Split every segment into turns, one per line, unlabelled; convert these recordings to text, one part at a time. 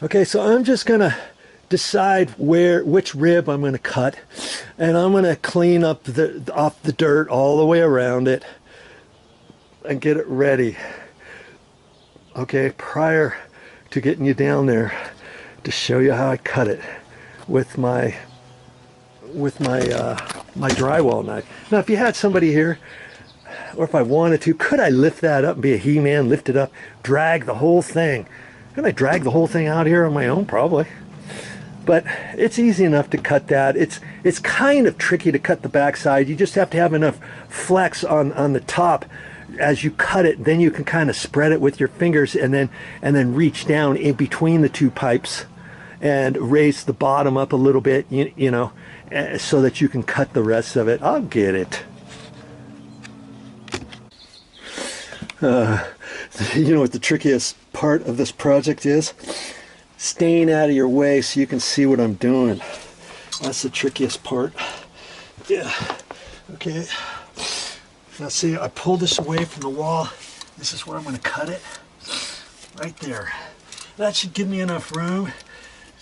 Okay, so I'm just gonna decide which rib I'm gonna cut, and I'm gonna clean up off the dirt all the way around it and get it ready. Okay, prior to getting you down there to show you how I cut it with my my drywall knife. Now, if you had somebody here, or if I wanted to, could I lift that up and be a He-Man, lift it up, drag the whole thing? Can I drag the whole thing out here on my own? Probably. But it's easy enough to cut that. It's kind of tricky to cut the backside. You just have to have enough flex on the top as you cut it. Then you can kind of spread it with your fingers and then reach down in between the two pipes and raise the bottom up a little bit, you know, so that you can cut the rest of it. I'll get it. You know what the trickiest part of this project is? Staying out of your way so you can see what I'm doing. That's the trickiest part. Yeah. Okay. Now see, I pulled this away from the wall. This is where I'm going to cut it. Right there. That should give me enough room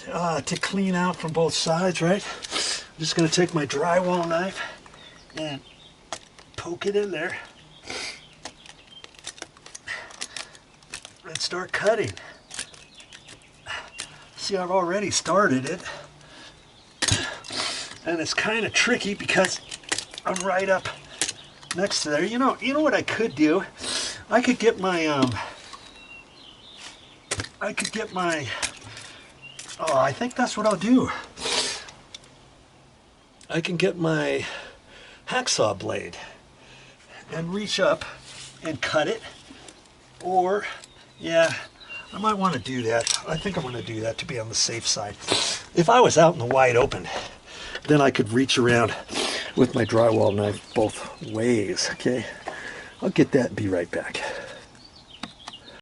to clean out from both sides, right? I'm just going to take my drywall knife and poke it in there and start cutting. See, I've already started it, and it's kind of tricky because I'm right up next to there. You know what I could do? I could get my oh, I think that's what I'll do. I can get my hacksaw blade and reach up and cut it, or yeah, I might want to do that. I think I'm going to do that to be on the safe side. If I was out in the wide open, then I could reach around with my drywall knife both ways. Okay, I'll get that and be right back.